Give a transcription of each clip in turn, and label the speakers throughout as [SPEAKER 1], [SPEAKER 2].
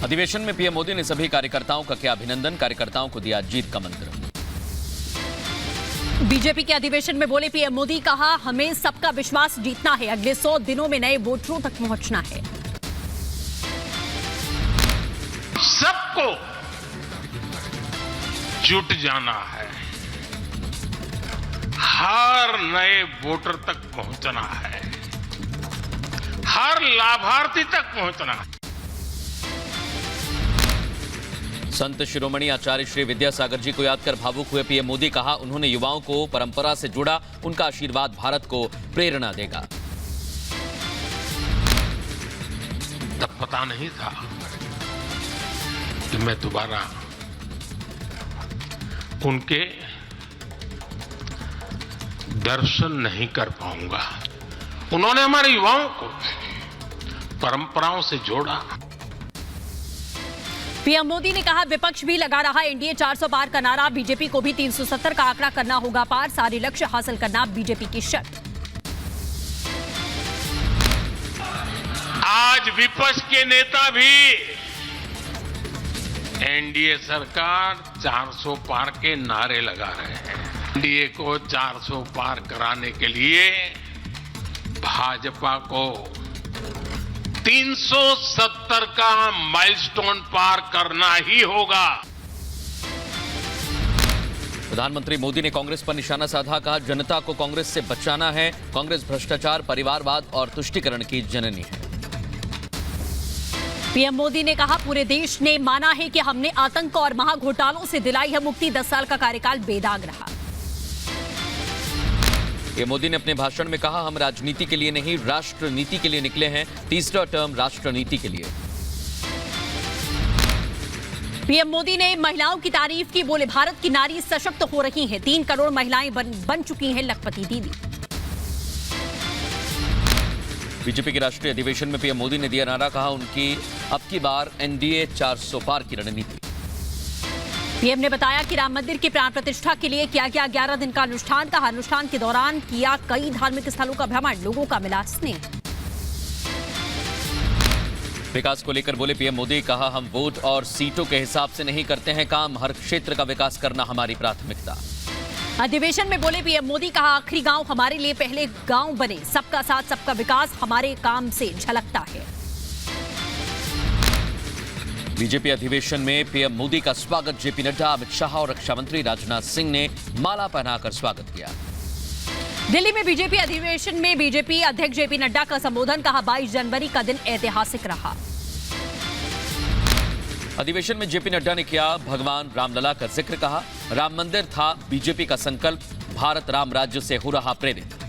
[SPEAKER 1] अधिवेशन में पीएम मोदी ने सभी कार्यकर्ताओं का किया अभिनंदन, कार्यकर्ताओं को दिया जीत का मंत्र।
[SPEAKER 2] बीजेपी के अधिवेशन में बोले पीएम मोदी, कहा हमें सबका विश्वास जीतना है, अगले 100 दिनों में नए वोटरों तक पहुंचना है।
[SPEAKER 3] सबको जुट जाना है, हर नए वोटर तक पहुंचना है, हर लाभार्थी तक पहुंचना है।
[SPEAKER 1] संत शिरोमणि आचार्य श्री विद्यासागर जी को याद कर भावुक हुए पीएम मोदी, कहा उन्होंने युवाओं को परंपरा से जोड़ा, उनका आशीर्वाद भारत को प्रेरणा देगा।
[SPEAKER 3] तब पता नहीं था कि मैं दोबारा उनके दर्शन नहीं कर पाऊंगा। उन्होंने हमारे युवाओं को परंपराओं से जोड़ा।
[SPEAKER 2] पीएम मोदी ने कहा विपक्ष भी लगा रहा एनडीए 400 पार का नारा, बीजेपी को भी 370 का आंकड़ा करना होगा पार, सारे लक्ष्य हासिल करना बीजेपी की शर्त।
[SPEAKER 3] आज विपक्ष के नेता भी एनडीए सरकार 400 पार के नारे लगा रहे हैं। एनडीए को 400 पार कराने के लिए भाजपा को 370 का माइलस्टोन पार करना ही होगा।
[SPEAKER 1] प्रधानमंत्री मोदी ने कांग्रेस पर निशाना साधा, कहा जनता को कांग्रेस से बचाना है, कांग्रेस भ्रष्टाचार, परिवारवाद और तुष्टीकरण की जननी है।
[SPEAKER 2] पीएम मोदी ने कहा पूरे देश ने माना है कि हमने आतंक और महाघोटालों से दिलाई है मुक्ति, 10 साल का कार्यकाल बेदाग रहा।
[SPEAKER 1] पीएम मोदी ने अपने भाषण में कहा हम राजनीति के लिए नहीं, राष्ट्र नीति के लिए निकले हैं, तीसरा टर्म राष्ट्र नीति के लिए।
[SPEAKER 2] पीएम मोदी ने महिलाओं की तारीफ की, बोले भारत की नारी सशक्त हो रही हैं, 3 करोड़ महिलाएं बन चुकी हैं लखपति दीदी।
[SPEAKER 1] बीजेपी के राष्ट्रीय अधिवेशन में पीएम मोदी ने दिया नारा, कहा उनकी अब की बार एनडीए 400 पार की रणनीति।
[SPEAKER 2] पीएम ने बताया कि राम मंदिर की प्राण प्रतिष्ठा के लिए किया गया 11 दिन का अनुष्ठान, कहा अनुष्ठान के दौरान किया कई धार्मिक स्थलों का भ्रमण, लोगों का मिला स्नेह।
[SPEAKER 1] विकास को लेकर बोले पीएम मोदी, कहा हम वोट और सीटों के हिसाब से नहीं करते हैं काम, हर क्षेत्र का विकास करना हमारी प्राथमिकता।
[SPEAKER 2] अधिवेशन में बोले पीएम मोदी, कहा आखिरी गांव हमारे लिए पहले गांव बने, सबका साथ सबका विकास हमारे काम से झलकता है।
[SPEAKER 1] बीजेपी अधिवेशन में पीएम मोदी का स्वागत जेपी नड्डा, अमित शाह और रक्षा मंत्री राजनाथ सिंह ने माला पहनाकर स्वागत किया।
[SPEAKER 2] दिल्ली में बीजेपी अधिवेशन में बीजेपी अध्यक्ष जेपी नड्डा का संबोधन, कहा 22 जनवरी का दिन ऐतिहासिक रहा।
[SPEAKER 1] अधिवेशन में जेपी नड्डा ने किया भगवान रामलला का जिक्र, कहा राम मंदिर था बीजेपी का संकल्प, भारत राम राज्य से हो रहा प्रेरित।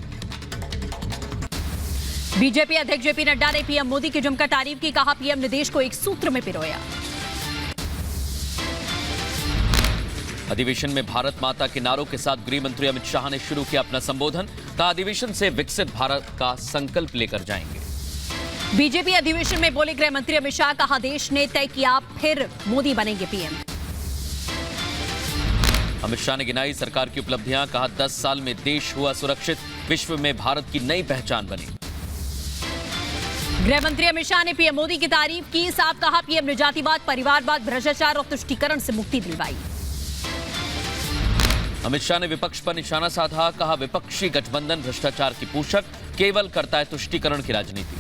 [SPEAKER 2] बीजेपी अध्यक्ष जेपी नड्डा ने पीएम मोदी की जमकर तारीफ की, कहा पीएम ने देश को एक सूत्र में पिरोया।
[SPEAKER 1] अधिवेशन में भारत माता के नारों के साथ गृह मंत्री अमित शाह ने शुरू किया अपना संबोधन, कहा अधिवेशन से विकसित भारत का संकल्प लेकर जाएंगे।
[SPEAKER 2] बीजेपी अधिवेशन में बोले गृह मंत्री अमित शाह, कहा देश ने तय किया फिर मोदी बनेंगे पीएम।
[SPEAKER 1] अमित शाह ने गिनाई सरकार की उपलब्धियां, कहा 10 साल में देश हुआ सुरक्षित, विश्व में भारत की नई पहचान बनी।
[SPEAKER 2] गृह मंत्री अमित शाह ने पीएम मोदी की तारीफ की, साफ कहा पीएम ने जातिवाद, परिवारवाद, भ्रष्टाचार और तुष्टीकरण से मुक्ति दिलवाई।
[SPEAKER 1] अमित शाह ने विपक्ष पर निशाना साधा, कहा विपक्षी गठबंधन भ्रष्टाचार की पोषक, केवल करता है तुष्टीकरण की राजनीति।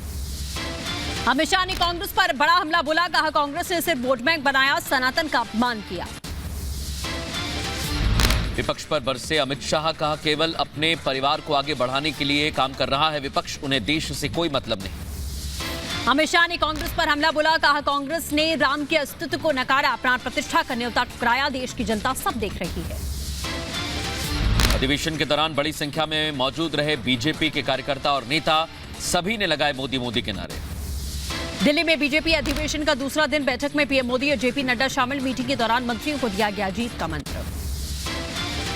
[SPEAKER 2] अमित शाह ने कांग्रेस पर बड़ा हमला बोला, कहा कांग्रेस ने सिर्फ वोट बैंक बनाया, सनातन का अपमान किया।
[SPEAKER 1] विपक्ष पर बरसे अमित शाह, कहा केवल अपने परिवार को आगे बढ़ाने के लिए काम कर रहा है विपक्ष, उन्हें देश से कोई मतलब नहीं।
[SPEAKER 2] अमित शाह ने कांग्रेस पर हमला बोला, कहा कांग्रेस ने राम के अस्तित्व को नकारा, प्राण प्रतिष्ठा का न्योता ठुकराया, देश की जनता सब देख रही है।
[SPEAKER 1] अधिवेशन के दौरान बड़ी संख्या में मौजूद रहे बीजेपी के कार्यकर्ता और नेता, सभी ने लगाए मोदी मोदी के नारे।
[SPEAKER 2] दिल्ली में बीजेपी अधिवेशन का दूसरा दिन, बैठक में पीएम मोदी और जेपी नड्डा शामिल, मीटिंग के दौरान मंत्रियों को दिया गया जीत का मंत्र।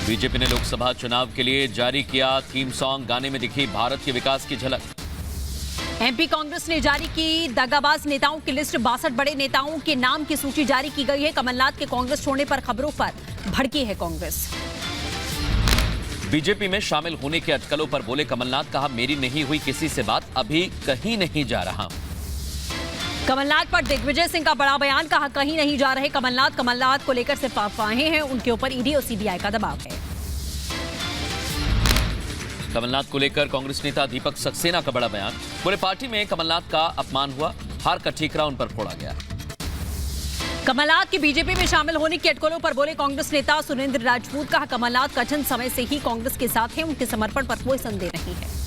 [SPEAKER 1] बीजेपी ने लोकसभा चुनाव के लिए जारी किया थीम सॉन्ग, गाने में दिखी भारत के विकास की झलक।
[SPEAKER 2] एमपी कांग्रेस ने जारी की दगाबाज नेताओं की लिस्ट, 62 बड़े नेताओं के नाम की सूची जारी की गई है। कमलनाथ के कांग्रेस छोड़ने पर खबरों पर भड़की है कांग्रेस।
[SPEAKER 1] बीजेपी में शामिल होने के अटकलों पर बोले कमलनाथ, कहा मेरी नहीं हुई किसी से बात, अभी कहीं नहीं जा रहा हूं।
[SPEAKER 2] कमलनाथ पर दिग्विजय सिंह का बड़ा बयान, कहा कहीं नहीं जा रहे कमलनाथ को लेकर सिर्फ अफवाहें हैं, उनके ऊपर ईडी और सीबीआई का दबाव है।
[SPEAKER 1] कमलनाथ को लेकर कांग्रेस नेता दीपक सक्सेना का बड़ा बयान, पूरे पार्टी में कमलनाथ का अपमान हुआ, हार का ठीकरा उन पर फोड़ा गया।
[SPEAKER 2] कमलनाथ की बीजेपी में शामिल होने की अटकलों पर बोले कांग्रेस नेता सुरेंद्र राजपूत, कहा कमलनाथ कठिन समय से ही कांग्रेस के साथ हैं, उनके समर्पण पर कोई संदेह नहीं है।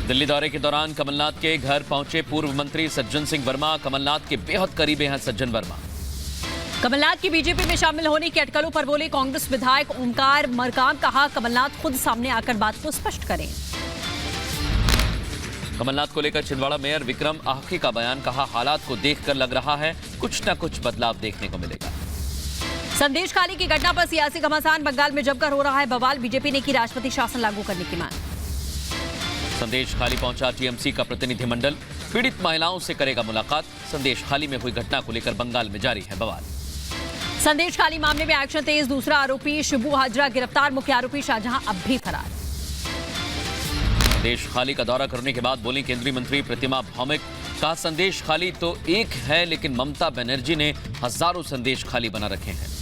[SPEAKER 1] दिल्ली दौरे के दौरान कमलनाथ के घर पहुंचे पूर्व मंत्री सज्जन सिंह वर्मा, कमलनाथ के बेहद करीबी हैं सज्जन वर्मा।
[SPEAKER 2] कमलनाथ की बीजेपी में शामिल होने की अटकलों पर बोले कांग्रेस विधायक ओमकार मरकाम, कहा कमलनाथ खुद सामने आकर बात को स्पष्ट करें।
[SPEAKER 1] कमलनाथ को लेकर छिंदवाड़ा मेयर विक्रम आहके का बयान, कहा हालात को देखकर लग रहा है कुछ न कुछ बदलाव देखने को मिलेगा।
[SPEAKER 2] संदेश खाली की घटना पर सियासी घमासान, बंगाल में जमकर हो रहा है बवाल, बीजेपी ने की राष्ट्रपति शासन लागू करने की मांग।
[SPEAKER 1] संदेश खाली पहुंचा टीएमसी का प्रतिनिधिमंडल, पीड़ित महिलाओं से करेगा मुलाकात। संदेश खाली में हुई घटना को लेकर बंगाल में जारी है बवाल।
[SPEAKER 2] संदेश खाली मामले में एक्शन तेज, दूसरा आरोपी शिबू हाजरा गिरफ्तार, मुख्य आरोपी शाहजहां अब भी फरार।
[SPEAKER 1] संदेश खाली का दौरा करने के बाद बोली केंद्रीय मंत्री प्रतिमा भौमिक, कहा संदेश खाली तो एक है लेकिन ममता बनर्जी ने हजारों संदेश खाली बना रखे हैं।